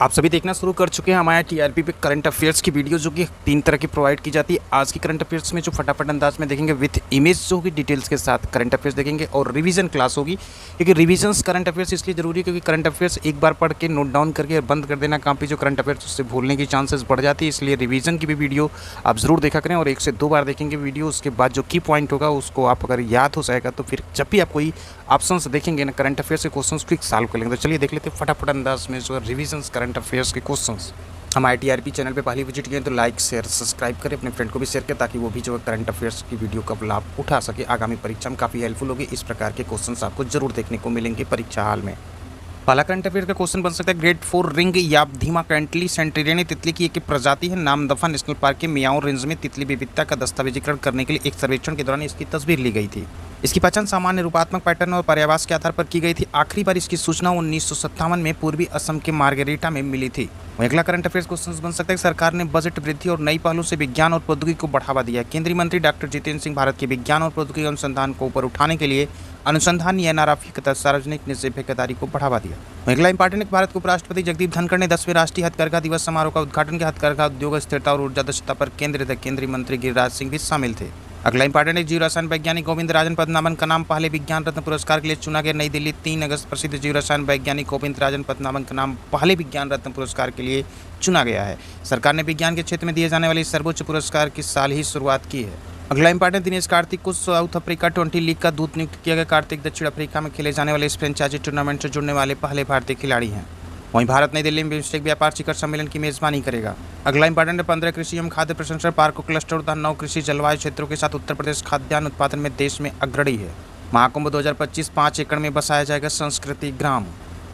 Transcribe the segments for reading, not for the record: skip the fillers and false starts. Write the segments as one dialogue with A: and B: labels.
A: आप सभी देखना शुरू कर चुके हैं हमारे टीआरपी पे करंट अफेयर्स की वीडियो, जो कि 3 तरह की प्रोवाइड की जाती है। आज की करंट अफेयर्स में जो फटाफट अंदाज में देखेंगे विथ इमेज जो होगी, डिटेल्स के साथ करंट अफेयर्स देखेंगे और रिवीजन क्लास होगी। क्योंकि रिवीजन्स करंट अफेयर्स इसलिए जरूरी है क्योंकि करंट अफेयर्स एक बार पढ़ के नोट डाउन करके बंद कर देना कॉपी, जो करंट अफेयर्स उससे भूलने की चांसेस बढ़ जाती है। इसलिए रिवीजन की भी वीडियो आप जरूर देखा करें और 1 से 2 बार देखेंगे वीडियो। उसके बाद जो की पॉइंट होगा उसको आप अगर याद हो जाएगा तो फिर जब भी आप कोई ऑप्शंस देखेंगे ना करंट अफेयर्स के क्वेश्चंस क्विक सॉल्व कर लेंगे। तो चलिए देख लेते हैं फटाफट अंदाज में जो रिवीजन्स करंट अफेयर्स के क्वेश्चंस। हमारे टीआरपी चैनल पे पहली विजिट किए तो लाइक शेयर सब्सक्राइब करें, अपने फ्रेंड को भी शेयर करें ताकि वो भी जो है करंट अफेयर्स की वीडियो का लाभ उठा सके। आगामी परीक्षा में काफ़ी हेल्पफुल होगी। इस प्रकार के क्वेश्चंस आपको जरूर देखने को मिलेंगे परीक्षा हाल में। पहला करंट अफेयर का क्वेश्चन बन सकता है, ग्रेट 4 रिंग या धीमा कैंटली सेंटेरियन तितली की एक प्रजाति है। नामदफा नेशनल पार्क के मियाओ रेंज में तितली विविधता का दस्तावेजीकरण करने के लिए एक सर्वेक्षण के दौरान इसकी तस्वीर ली गई थी। इसकी पहचान सामान्य रूपात्मक पैटर्न और पर्यावास के आधार पर की गई थी। आखिरी बार इसकी सूचना 1957 में पूर्वी असम के मार्गेरिटा में मिली थी। अगला करंट अफेयर्स क्वेश्चन बन सकता है, सरकार ने बजट वृद्धि और नई पहलों से विज्ञान और प्रौद्योगिकी को बढ़ावा दिया। केंद्रीय मंत्री डॉक्टर जितेंद्र सिंह भारत के विज्ञान और प्रौद्योगिकी अनुसंधान को ऊपर उठाने के लिए अनुसंधान एनआरएफ तथा सार्वजनिक निषेधकारी को बढ़ावा दिया। अगला इंपॉर्टेंट, भारत के उपराष्ट्रपति जगदीप धनखड़ ने 10वें राष्ट्रीय हथकरघा दिवस समारोह का उद्घाटन किया। हथकरघा उद्योग स्थिरता और ऊर्जा दक्षता पर केंद्रित है। केंद्रीय मंत्री गिरिराज सिंह भी शामिल थे। अगला इंपॉर्टेंट है, जीव रसायन वैज्ञानिक गोविंद राजन पद्मनाभन का नाम पहले विज्ञान रत्न पुरस्कार के लिए चुना गया। नई दिल्ली 3 अगस्त, प्रसिद्ध जीव रसायन वैज्ञानिक गोविंद राजन पद्मनाभन का नाम पहले विज्ञान रत्न पुरस्कार के लिए चुना गया है। सरकार ने विज्ञान के क्षेत्र में दिए जाने वाले सर्वोच्च पुरस्कार की साल ही शुरुआत की है। अगला इंपॉर्टेंट, दिनेश कार्तिक को साउथ अफ्रीका 20 लीग का दूत नियुक्त किया गया। कार्तिक दक्षिण अफ्रीका में खेले जाने वाले इस फ्रेंचाइजी टूर्नामेंट से जुड़ने वाले पहले भारतीय खिलाड़ी हैं। वहीं भारत नई दिल्ली में बिम्स्टेक व्यापार शिखर सम्मेलन की मेजबानी करेगा। अगला इंपॉर्टेंट, 15 कृषि एवं खाद्य प्रसंस्करण पार्कों क्लस्टर तथा 9 कृषि जलवायु क्षेत्रों के साथ उत्तर प्रदेश खाद्यान्न उत्पादन में देश में अग्रणी है। महाकुंभ 2025 5 एकड़ में बसाया जाएगा संस्कृति ग्राम।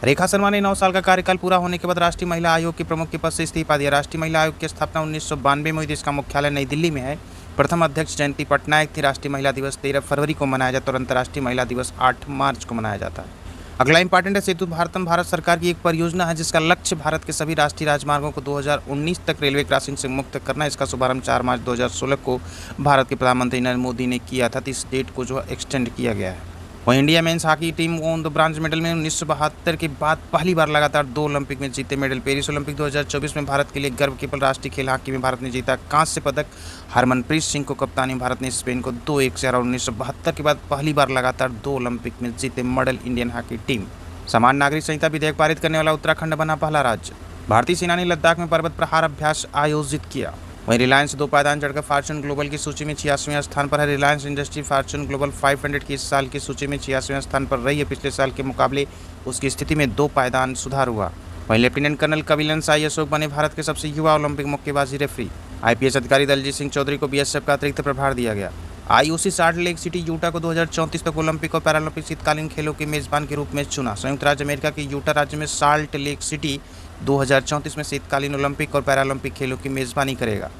A: रेखा शर्मा ने 9 साल का कार्यकाल पूरा होने के बाद राष्ट्रीय महिला आयोग के प्रमुख के पद से इस्तीफा दिया। राष्ट्रीय महिला आयोग की स्थापना 1992 में हुई थी। इसका मुख्यालय नई दिल्ली में है। प्रथम अध्यक्ष जयंती पटनायक थी। राष्ट्रीय महिला दिवस 13 फरवरी को मनाया जाता है और अंतर्राष्ट्रीय महिला दिवस 8 मार्च को मनाया जाता है। अगला इंपॉर्टेंट है, सेतु भारतम भारत सरकार की एक परियोजना है जिसका लक्ष्य भारत के सभी राष्ट्रीय राजमार्गों को 2019 तक रेलवे क्रॉसिंग से मुक्त करना है। इसका शुभारंभ 4 मार्च 2016 को भारत के प्रधानमंत्री नरेंद्र मोदी ने किया था। इस डेट को जो एक्सटेंड किया गया है। वहीं India men's hockey team on the bronze medal में 1972 के बाद पहली बार लगातार 2 ओलंपिक में जीते मेडल। पेरिस ओलंपिक 2024 में भारत के लिए गर्व के पल, राष्ट्रीय खेल हॉकी में भारत ने जीता कांस्य पदक। हरमनप्रीत सिंह को कप्तानी, भारत ने स्पेन को 2-1 से हरा। 1972 के बाद पहली बार लगातार 2 ओलंपिक में जीते मेडल इंडियन हॉकी टीम। समान नागरिक संहिता विधेयक पारित करने वाला उत्तराखंड बना पहला राज्य। भारतीय सेना ने लद्दाख में पर्वत प्रहार अभ्यास आयोजित किया। वहीं रिलायंस 2 पायदान चढ़कर फॉर्च्यून ग्लोबल की सूची में 86वें स्थान पर है। रिलायंस इंडस्ट्री फॉर्च्यून ग्लोबल 500 की इस साल की सूची में 86वें स्थान पर रही है। पिछले साल के मुकाबले उसकी स्थिति में 2 पायदान सुधार हुआ। वहीं लेफ्टिनेंट कर्नल कविलन साई अशोक बने भारत के सबसे युवा ओलंपिक मुक्केबाजी रेफरी। आईपीएस अधिकारी दलजीत सिंह चौधरी को बीएसएफ का अतिरिक्त प्रभार दिया गया। IOC salt lake city Utah को 2034 तक ओलंपिक और पैरालंपिक शीतकालीन खेलों के मेजबान के रूप में चुना। संयुक्त राज्य अमेरिका के यूटा राज्य में साल्ट लेक सिटी 2034 में शीतकालीन ओलंपिक और पैरालंपिक खेलों की मेजबानी करेगा।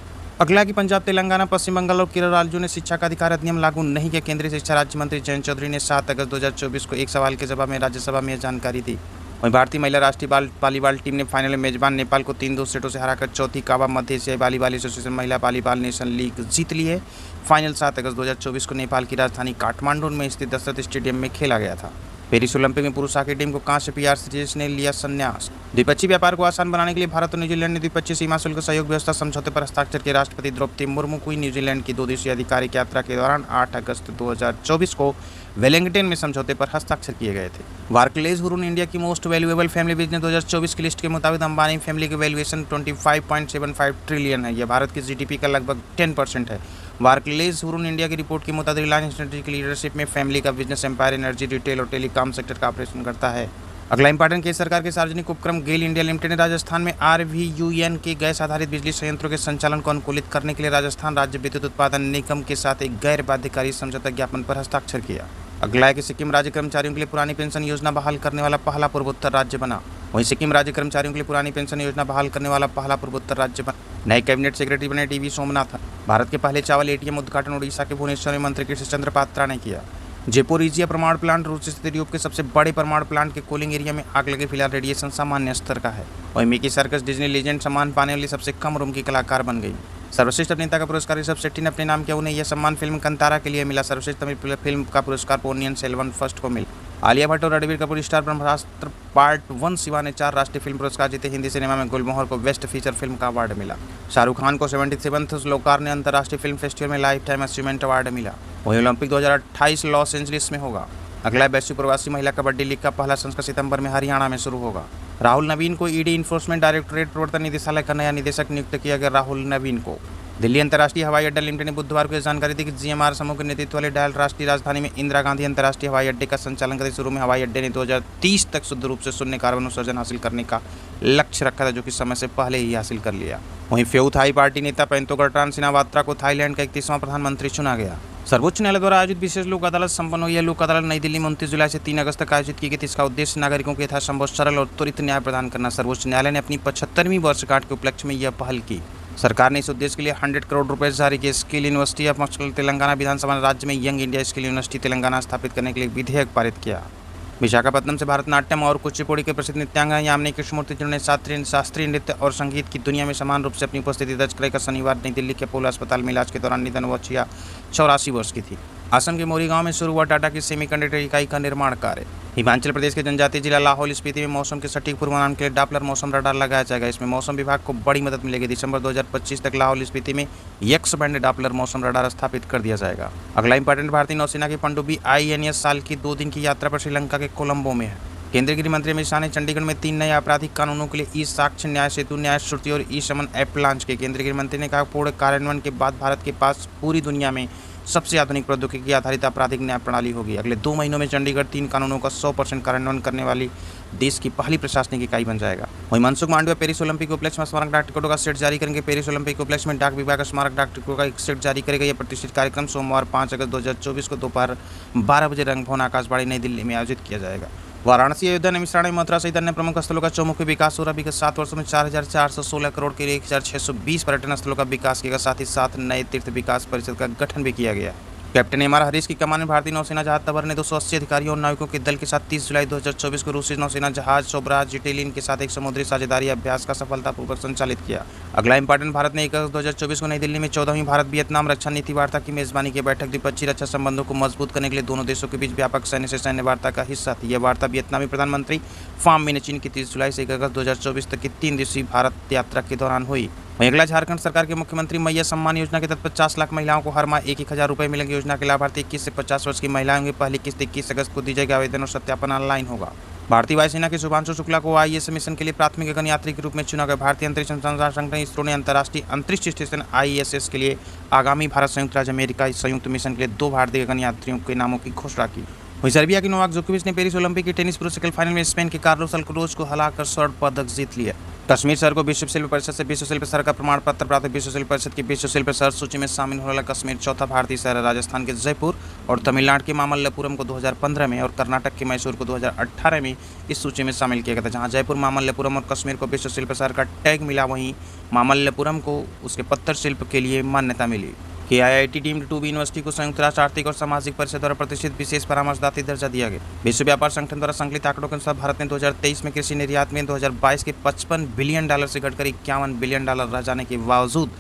A: अगला कि पंजाब, तेलंगाना, पश्चिम बंगाल और केरल राज्यों ने शिक्षा का अधिकार अधिनियम लागू नहीं किया। केंद्रीय शिक्षा राज्य मंत्री जयंत चौधरी ने 7 अगस्त 2024 को एक सवाल के जवाब में राज्यसभा में यह जानकारी दी। वहीं भारतीय महिला राष्ट्रीय वॉलीबॉल टीम ने फाइनल में मेजबान नेपाल को 3-2 सेटों से हराकर चौथी काबा मध्य एशियाई वॉलीबॉल एसोसिएशन महिला वॉलीबॉल नेशनल लीग जीत ली है। फाइनल 7 अगस्त 2024 को नेपाल की राजधानी काठमांडू में स्थित दशरथ स्टेडियम में खेला गया था। पेरिस ओलंपिक में पुरुष हॉकी टीम को कांस्य, पीआर सीरीज ने लिया संन्यास। द्विपक्षीय व्यापार को आसान बनाने के लिए भारत और न्यूजीलैंड ने द्विपक्षीय सीमा शुल्क सहयोग व्यवस्था समझौते पर हस्ताक्षर किए। राष्ट्रपति द्रौपदी मुर्मू को न्यूजीलैंड की 2 दिवसीय आधिकारिक यात्रा के दौरान 8 अगस्त 2024 को वेलिंगटन में समझौते पर हस्ताक्षर किए गए थे। बार्कलेज हुरून इंडिया की मोस्ट वैल्यूएबल फैमिली बिजनेस 2024 की लिस्ट के मुताबिक अंबानी फैमिली की वैल्यूएशन 25.75 ट्रिलियन है। यह भारत की जीडीपी का लगभग 10% है। बार्कलेज हुरून इंडिया की रिपोर्ट के मुताबिक रिलायंस इंडस्ट्री की लीडरशिप में फैमिली का बिजनेस एम्पायर एनर्जी, रिटेल और टेलीकॉम सेक्टर का ऑपरेशन करता है। अगला इंपॉर्टेंट केस, सरकार के सार्वजनिक उपक्रम गेल इंडिया लिमिटेड ने राजस्थान में आरवीयूएन के गैस आधारित बिजली संयंत्रों के संचालन को अनुकूलित करने के लिए राजस्थान राज्य विद्युत उत्पादन निगम के साथ एक गैर बाध्यकारी समझौता ज्ञापन पर हस्ताक्षर किया। अगला है कि सिक्किम राज्य कर्मचारियों के लिए पुरानी पेंशन योजना बहाल करने वाला पहला पूर्वोत्तर राज्य बना। वहीं सिक्किम राज्य कर्मचारियों के लिए पुरानी पेंशन योजना बहाल करने वाला पहला पूर्वोत्तर राज्य बना। नए कैबिनेट सेक्रेटरी बने टीवी सोमनाथन। भारत के पहले चावल एटीएम उद्घाटन उड़ीसा के भुवनेश्वर में मंत्री कृष्ण चंद्र पात्रा ने किया। जयपुरिजिया परमाणु प्लांट रूस स्थित यूरोप के सबसे बड़े परमाणु प्लांट के कूलिंग एरिया में आग लगे। फिलहाल रेडिएशन सामान्य स्तर का है। वहीं मिकी सर्कस डिज्नी लीजेंड सम्मान पाने वाली सबसे कम उम्र की कलाकार बन गई। सर्वश्रेष्ठ अभिनेता का पुरस्कार ऋषभ शेट्टी ने अपने नाम किया। उन्हें यह सम्मान फिल्म कंतारा के लिए मिला। सर्वश्रेष्ठ तमिल फिल्म का पुरस्कार पोन्नियन सेल्वन फर्स्ट को मिला। आलिया भट्ट और रणबीर कपूर स्टार ब्रह्मास्त्र पार्ट 1 शिवा ने 4 राष्ट्रीय फिल्म पुरस्कार जीते। हिंदी सिनेमा में गुलमोहर को बेस्ट फीचर फिल्म का अवार्ड मिला। शाहरुख खान को 77वें लोकार्न अंतर्राष्ट्रीय फिल्म फेस्टिवल में लाइफ टाइम अचीवमेंट अवार्ड मिला। वहीं ओलंपिक 2028 लॉस एंजलिस में होगा। अगला वैश्विक प्रवासी महिला कबड्डी लीग का पहला संस्करण सितंबर में हरियाणा में शुरू होगा। राहुल नवीन को ईडी इन्फोर्समेंट डायरेक्टोरेट प्रवर्तन निदेशालय का नया निदेशक नियुक्त किया गया। राहुल नवीन को दिल्ली अंतर्राष्ट्रीय हवाई अड्डा लिमिटेड ने बुधवार को यह जानकारी दी कि जीएमआर समूह के नेतृत्व वाले डायल राष्ट्रीय राजधानी में इंदिरा गांधी अंतर्राष्ट्रीय हवाई अड्डे का संचालन करते शुरू में हवाई अड्डे ने 2030 तक शुद्ध रूप से शून्य कार्बन उत्सर्जन हासिल करने का लक्ष्य रखा था, जो कि समय से पहले ही हासिल कर लिया। वहीं फेउ थाई पार्टी नेता पेंतोगट्टान सिनावात्रा को थाईलैंड का 31वां प्रधानमंत्री चुना गया। सर्वोच्च न्यायालय द्वारा आयोजित विशेष लोक अदालत संपन्न हुई। यह लोक अदालत नई दिल्ली में 29 जुलाई से 3 अगस्त तक आयोजित की गई थी। इसका उद्देश्य नागरिकों को यथासंभव सरल और त्वरित न्याय प्रदान करना। सर्वोच्च न्यायालय ने अपनी 75वीं वर्षगांठ के उपलक्ष्य में यह पहल की। सरकार ने इस उद्देश्य के लिए 100 करोड़ रुपए जारी किए। स्किल यूनिवर्सिटी ऑफ मस्कुलर तेलंगाना विधानसभा ने राज्य में young India skill university Telangana स्थापित करने के लिए विधेयक पारित किया। विशाखापट्टनम से भारतनाट्यम और कुचिपुड़ी के प्रसिद्ध नृत्यांगना यामिनी कृष्णमूर्ति, जिन्होंने शास्त्रीय नृत्य और संगीत की दुनिया में समान रूप से अपनी उपस्थिति दर्ज कराई, शनिवार नई दिल्ली के अपोलो अस्पताल में इलाज के दौरान निधन हुआ। 84 वर्ष की थी। असम के मोरी गांव में शुरू हुआ टाटा की सेमीकंडक्टर इकाई का निर्माण कार्य। हिमाचल प्रदेश के जनजातीय जिला लाहौल स्पीति में मौसम के सटीक पूर्वानुमान के लिए डॉपलर मौसम रडार लगाया जाएगा। इसमें मौसम विभाग को बड़ी मदद मिलेगी। दिसंबर 2025 तक लाहौल स्पीति में यक्स बैंड डॉपलर मौसम रडार स्थापित कर दिया जाएगा। अगला इंपॉर्टेंट, भारतीय नौसेना की पनडुब्बी INS साल की 2 दिन की यात्रा पर श्रीलंका के कोलंबो में है। केंद्रीय गृह मंत्री अमित शाह ने चंडीगढ़ में 3 नए आपराधिक कानूनों के लिए ई साक्ष्य, न्याय सेतु, न्याय श्रुति और ई समन ऐप लॉन्च किए। केंद्रीय गृह मंत्री ने कहा, पूर्ण कार्यान्वयन के बाद भारत के पास पूरी दुनिया में सबसे आधुनिक प्रौद्योगिकी आधारित आपराधिक न्याय प्रणाली होगी। अगले 2 महीनों में चंडीगढ़ 3 कानूनों का 100% कार्यान्वयन करने वाली देश की पहली प्रशासनिक इकाई बन जाएगा। वहीं मनसुख मांडविया पेरिस ओलंपिक के उपलक्ष्य में स्मारक डाक टिकटों का सेट जारी करेंगे। पेरिस ओलंपिक के उपलक्ष्य में डाक विभाग स्मारक डाक टिकटों का एक सेट जारी करेगा। यह प्रतिष्ठित कार्यक्रम सोमवार 5 अगस्त 2024 को दोपहर 12 बजे रंगभवन आकाशवाणी नई दिल्ली में आयोजित किया जाएगा। वाराणसी, अयोध्या, नैमिषारण्य, मथुरा सहित अन्य प्रमुख स्थलों का चौमुखी विकास हो रहा है। विगत 7 वर्षों में 4,416 करोड़ के 1,620 पर्यटन स्थलों का विकास किया। साथ ही 7 नए तीर्थ विकास परिषद का गठन भी किया गया। कैप्टन MR हरीश की कमान में भारतीय नौसेना जहाज तबर ने 280 अधिकारियों और नाविकों के दल के साथ 30 जुलाई 2024 को रूसी नौसेना जहाज सोबराज जिटेलिन के साथ एक समुद्री साझेदारी अभ्यास का सफलतापूर्वक संचालित किया। अगला इंपॉर्टेंट, भारत ने 1 अगस्त 2024 को नई दिल्ली में 14वीं भारत वियतनाम रक्षा नीति वार्ता की मेजबानी की। बैठक द्विपक्षीय रक्षा संबंधों को मजबूत करने के लिए दोनों देशों के बीच व्यापक सैन्य से सैन्य वार्ता का हिस्सा थी। यह वार्ता वियतनामी प्रधानमंत्री फाम मिनचिन की 30 जुलाई से 1 अगस्त 2024 तक की 3 दिवसीय भारत यात्रा के दौरान हुई। वहीं अगला, झारखंड सरकार के मुख्यमंत्री मैया सम्मान योजना के तहत 50 लाख महिलाओं को हर माह 1,000 रुपये मिलेंगे। योजना के लाभार्थी 21 से 50 वर्ष की महिलाएं होंगी। पहली किस्त 21 अगस्त को दी जाएगी। आवेदन और सत्यापन ऑनलाइन होगा। भारतीय वायुसेना के शुभांशु शुक्ला को ISS मिशन के लिए प्राथमिक गगन यात्री के रूप में चुना गया। भारतीय अंतरिक्ष अनुसंधान संगठन इसरो ने अंतर्राष्ट्रीय अंतरिक्ष स्टेशन ISS के लिए आगामी भारत संयुक्त राज्य अमेरिका संयुक्त मिशन के लिए 2 भारतीय गगन यात्रियों के नामों की घोषणा की। वहीं सर्बिया के नोवाक जोकोविच ने पेरिस ओलंपिक के टेनिस पुरुष सेकंड फाइनल में स्पेन के कार्लोस अल्काराज को हराकर स्वर्ण पदक जीत लिया। कश्मीर शहर को विश्व शिल्प परिषद से विश्व शिल्प शहर का प्रमाण पत्र प्राप्त। विश्व शिल्प परिषद की विश्व शिल्प शहर सूची में शामिल होने वाला कश्मीर चौथा भारतीय शहर है। राजस्थान के जयपुर और तमिलनाडु के मामल्लपुरम को 2015 में और कर्नाटक के मैसूर को 2018 में इस सूची में शामिल किया गया था। जहां जयपुर, मामल्लपुरम और कश्मीर को विश्व शिल्प शहर का टैग मिला, वहीं मामल्लपुरम को उसके पत्थर शिल्प के लिए मान्यता मिली। KIIT deemed to be university को संयुक्त राष्ट्र आर्थिक और सामाजिक परिषद द्वारा प्रतिष्ठित विशेष परामर्शदाता दर्जा दिया गया। विश्व व्यापार संगठन द्वारा संकलित आंकड़ों के अनुसार भारत ने 2023 में कृषि निर्यात में 2022 के $55 बिलियन से घटकर $51 बिलियन रह जाने के बावजूद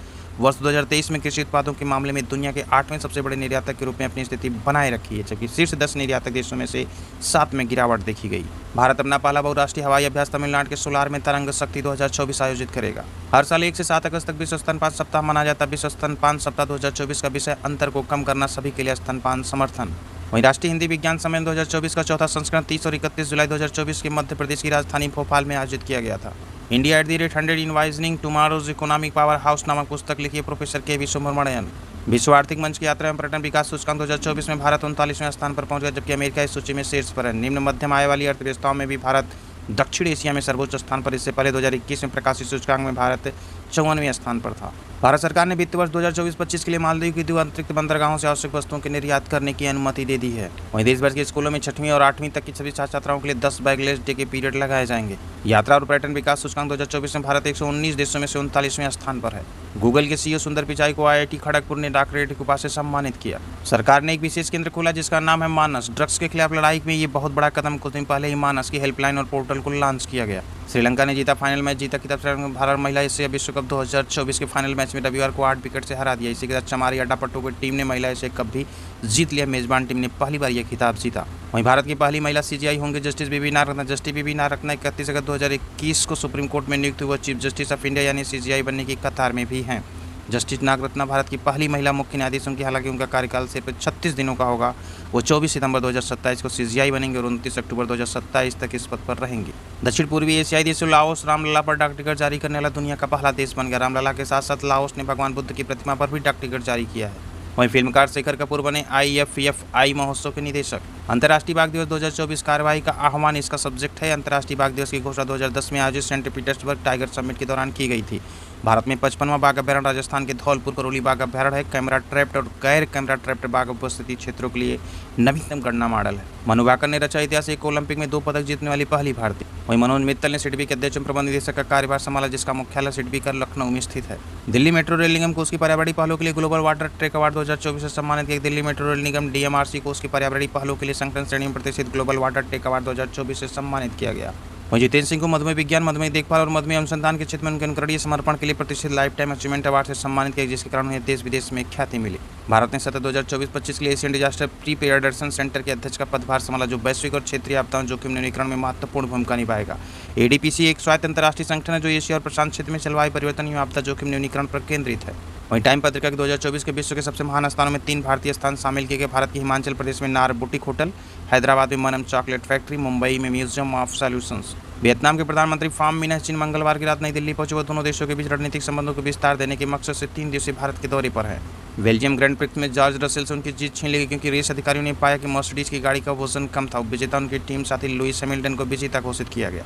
A: वर्ष 2023 में कृषि उत्पादों के मामले में दुनिया के 8वें सबसे बड़े निर्यातक के रूप में अपनी स्थिति बनाए रखी है, जबकि शीर्ष 10 निर्यातक देशों में से 7 में गिरावट देखी गई। भारत अपना पहला बहुराष्ट्रीय हवाई अभ्यास तमिलनाडु के सोलार में तरंग शक्ति 2024 आयोजित करेगा। हर साल 1 से 7 अगस्त तक विश्व स्तनपान सप्ताह मनाया जाता है। विश्व स्तनपान सप्ताह 2024 का विषय अंतर को कम करना, सभी के लिए स्तनपान समर्थन। वहीं राष्ट्रीय हिंदी विज्ञान सम्मेलन 2024 का चौथा संस्करण 30 और 31 जुलाई 2024 के मध्य प्रदेश की राजधानी भोपाल में आयोजित किया गया था। India @100 envisioning tomorrow's economic power house नामक पुस्तक लिखी प्रोफेसर KV सुब्रमण्यन। विश्व आर्थिक मंच की यात्रा एवं पर्यटन विकास सूचकांक 2024 में भारत 39वें स्थान पर पहुंच गया, जबकि अमेरिका इस सूची में शीर्ष पर है। निम्न मध्यम आय वाली अर्थव्यवस्थाओं में भी भारत दक्षिण एशिया में सर्वोच्च स्थान पर। इससे पहले 2021 में प्रकाशित सूचकांक में भारत 54वें स्थान पर था। भारत सरकार ने वित्त वर्ष 2024-25 के लिए मालदीव की 2 अतिरिक्त बंदरगाहों से आवश्यक वस्तुओं के निर्यात करने की अनुमति दे दी है। वहीं देश भर के स्कूलों में 6वीं और 8वीं तक की सभी छात्र छात्राओं के लिए 10 बैगलेस डे के पीरियड लगाए जाएंगे। यात्रा और पर्यटन विकास सूचकांक 2024 में भारत 119 देशों में से 39वें स्थान पर है। गूगल के CEO सुंदर पिचाई को IIT खड़गपुर ने डॉक्टरेट की उपाधि से सम्मानित किया। सरकार ने एक विशेष केंद्र खोला जिसका नाम है मानस। ड्रग्स के खिलाफ लड़ाई में ये बहुत बड़ा कदम। कुछ दिन पहले ही मानस की हेल्पलाइन और पोर्टल को लॉन्च किया गया। श्रीलंका ने जीता फाइनल मैच, जीता खिताब। भारत महिला एशिया विश्व कप 2024 के फाइनल मैच में रविवार को 8 विकेट से हरा दिया। इसी के साथ चमारी अड्डापट्टू की टीम ने महिला एशिया कप भी जीत लिया। मेजबान टीम ने पहली बार यह खिताब जीता। वहीं भारत की पहली महिला सीजीआई होंगे जस्टिस बीबी नारत्ना। जस्टिस बीबी नारत्ना 31 अगस्त 2021 को सुप्रीम कोर्ट में नियुक्त हुए चीफ जस्टिस ऑफ इंडिया यानी सीजीआई बनने की कतार में भी हैं। जस्टिस नागरत्ना भारत की पहली महिला मुख्य न्यायाधीश होंगी। हालांकि उनका कार्यकाल सिर्फ 36 दिनों का होगा। वो 24 सितंबर 2027 को सीजीआई बनेंगे और 29 अक्टूबर 2027 तक इस पद पर रहेंगी। दक्षिण पूर्वी एशियाई देश लाओस रामलला पर डाक टिकट जारी करने वाला दुनिया का पहला देश बन गया। रामलला के साथ साथ लाओस ने भगवान बुद्ध की प्रतिमा पर भी डाक टिकट जारी किया है। वहीं फिल्मकार शेखर कपूर बने IFFI महोत्सव के निदेशक। अंतर्राष्ट्रीय बाघ दिवस 2024 कार्यवाही का आह्वान इसका सब्जेक्ट है। अंतर्राष्ट्रीय बाघ दिवस की घोषणा 2010 में आयोजित सेंट पीटर्सबर्ग टाइगर समिट के दौरान की गई थी। भारत में 55वां बाघ अभ्यारण्य राजस्थान के धौलपुर करौली बाघ अभ्यारण्य है। कैमरा ट्रैप्ड और गैर कैमरा ट्रैप्ड बाघ उपस्थिति क्षेत्रों के लिए नवीनतम गणना मॉडल है। मनु भाकर ने रचा इतिहास, एक ओलंपिक में 2 पदक जीतने वाली पहली भारतीय। वहीं मनोज मित्तल ने सिडबी के अध्यक्ष प्रबंध निदेशक का कार्यभार संभाला, जिसका मुख्यालय सिडबी का लखनऊ में स्थित है। दिल्ली मेट्रो रेल निगम को उसकी पर्यावरणीय पहलों के लिए ग्लोबल वाटर ट्रैक अवार्ड 2024 से सम्मानित किया। दिल्ली मेट्रो रेल निगम DMRC को उसकी पर्यावरणीय पहलों के लिए संकलन श्रेणी में प्रतिष्ठित ग्लोबल वाटर ट्रैक अवार्ड 2024 से सम्मानित किया गया। वहीं जितेंद्र सिंह को मधुमेह विज्ञान, मधुमेह देखभाल और मधुमेह अनुसंधान के क्षेत्र में उनके अनुकरणीय समर्पण के लिए प्रतिष्ठित लाइफ टाइम अचीवमेंट अवार्ड से सम्मानित किया, जिसके कारण उन्हें देश विदेश में ख्याति मिली। भारत ने सत्र 2024-25 के लिए एशियन डिजास्टर प्रिपेयर्डनेस सेंटर के अध्यक्ष का पदभार संभाला, जो वैश्विक और क्षेत्रीय आपदाओं जोखिम न्यूनीकरण में महत्वपूर्ण भूमिका निभाएगा। ADPC एक स्वायत्त अंतर्राष्ट्रीय संगठन है जो एशिया और प्रशांत क्षेत्र में जलवायु परिवर्तन एवं आपदा जोखिम न्यूनीकरण पर केंद्रित है। वहीं टाइम पत्रिका के 2024 के विश्व के सबसे महान स्थानों में 3 भारतीय स्थान शामिल किए गए। भारत के हिमाचल प्रदेश में नार बुटीक होटल, हैदराबाद में मनम चॉकलेट फैक्ट्री, मुंबई में म्यूजियम ऑफ सॉल्यूशंस। वियतनाम के प्रधानमंत्री फाम मिन्ह चिन मंगलवार की रात नई दिल्ली पहुंचे। वो दोनों देशों के बीच रणनीतिक संबंधों को विस्तार देने के मकसद से 3 दिवसीय भारत के दौरे पर है। बेल्जियम ग्रैंड प्रिक्स में जॉर्ज रसेल से उनकी जीत छीन ली गई, क्योंकि रेस अधिकारियों ने पाया कि मर्सिडीज की गाड़ी का वजन कम था। विजेता उनकी टीम साथी लुइस हैमिल्टन को विजेता घोषित किया गया।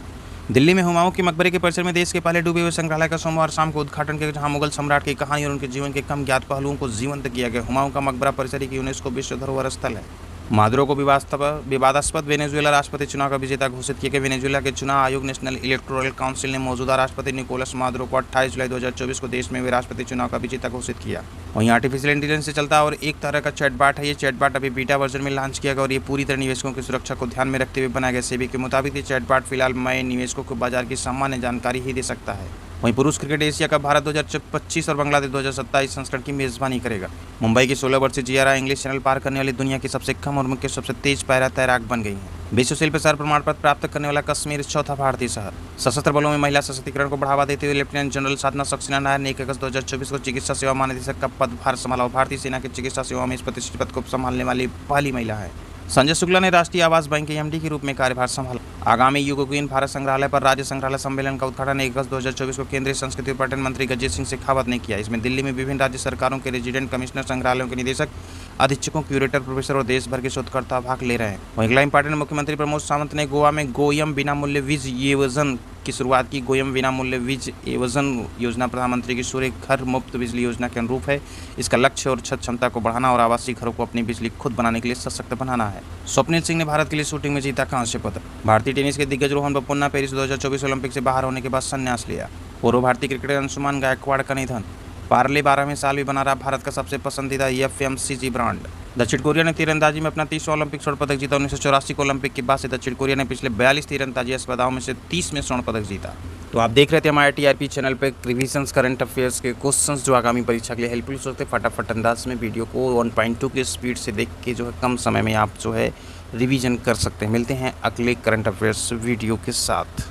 A: दिल्ली में हुमायूं के मकबरे के परिसर में देश के पहले डूबे हुए संग्रहालय का सोमवार शाम को उद्घाटन किया, जहां मुगल सम्राट की कहानी और उनके जीवन के कम ज्ञात पहलुओं को जीवंत किया गया। हुमायूं का मकबरा परिसर की यूनेस्को विश्व धरोहर स्थल है। मादुरो को विवादास्पद वेनेजुएला राष्ट्रपति चुनाव का विजेता घोषित किया गया। वेनेजुएला के चुनाव आयोग नेशनल इलेक्टोरल काउंसिल ने मौजूदा राष्ट्रपति निकोलस मादुरो को 28 जुलाई 2024 को देश में हुए राष्ट्रपति चुनाव का विजेता घोषित किया। वहीं आर्टिफिशियल इंटेलिजेंस से चलता और एक तरह का चैटबॉट है। ये चैटबॉट अभी बीटा वर्जन में लॉन्च किया गया और ये पूरी तरह निवेशकों की सुरक्षा को ध्यान में रखते हुए बनाया गया। सेबी के मुताबिक ये चैटबॉट फिलहाल नए निवेशकों को बाजार की सामान्य जानकारी ही दे सकता है। वहीं पुरुष क्रिकेट एशिया कप भारत 2025 और बांग्लादेश 2027 संस्करण की मेजबानी करेगा। मुंबई की 16 वर्षीय जियारा इंग्लिश चैनल पार करने वाली दुनिया की सबसे कम उम्र के सबसे तेज पैरा तैराक बन गई हैं। विश्व शिल्प शहर प्रमाण पत्र प्राप्त करने वाला कश्मीर 4था भारतीय शहर। सशस्त्र बलों में महिला सशक्तिकरण को बढ़ावा देते हुए लेफ्टिनेंट जनरल साधना सक्सेना नायर ने 1 अगस्त 2024 को चिकित्सा सेवा महानिदेशक का पदभार संभाला। भारतीय सेना की चिकित्सा सेवा में इस प्रतिष्ठित पद को संभालने वाली पहली महिला है। संजय शुक्ला ने राष्ट्रीय आवास बैंक के MD के रूप में कार्यभार संभाला। आगामी यूगोक्विन भारत संग्रहालय पर राज्य संग्रहालय सम्मेलन का उद्घाटन 1 अगस्त 2024 को केंद्रीय संस्कृति और पर्यटन मंत्री गजेंद्र सिंह शेखावत ने किया। इसमें दिल्ली में विभिन्न राज्य सरकारों के रेजिडेंट कमिश्नर, संग्रहालयों के निदेशक, अधीक्षकों, क्यूरेटर, प्रोफेसर और देश भर के शोधकर्ता भाग ले रहे हैं। वहीं अगला इंपॉर्टेंट, मुख्यमंत्री प्रमोद सावंत ने गोवा में गोयम विनामूल्य वीज योजन की शुरुआत की। गोयम विनामूल्य वीज योजन योजना प्रधानमंत्री की सूर्य घर मुफ्त बिजली योजना के अनुरूप है। इसका लक्ष्य और छत क्षमता को बढ़ाना और आवासीय घरों को अपनी बिजली खुद बनाने के लिए सशक्त बनाना है। स्वप्निल सिंह ने भारत के लिए शूटिंग में जीता कांस्य पदक। भारतीय टेनिस के दिग्गज रोहन बोपन्ना पेरिस 2024 ओलंपिक से बाहर होने के बाद संन्यास लिया। पूर्व भारतीय क्रिकेटर अंशुमान गायकवाड़ का निधन। पार्ले 12वें साल भी बना रहा भारत का सबसे पसंदीदा FMCG ब्रांड। दक्षिण कोरिया ने तीरंदाजी में अपना 30वां ओलंपिक स्वर्ण पदक जीता। 1984 के ओलंपिक के बाद से दक्षिण कोरिया ने पिछले 42 तीरंदाजी स्पर्धाओं में से 30 में स्वर्ण पदक जीता। तो आप देख रहे थे हमारे TRP चैनल पे रिविजन्स करंट अफेयर्स के क्वेश्चंस जो आगामी परीक्षा के लिए हेल्पफुल होते हैं। फटाफट अंदाज में वीडियो को 1.2 की स्पीड से देख के जो है कम समय में आप जो है रिवीजन कर सकते हैं। मिलते हैं अगले करंट अफेयर्स वीडियो के साथ।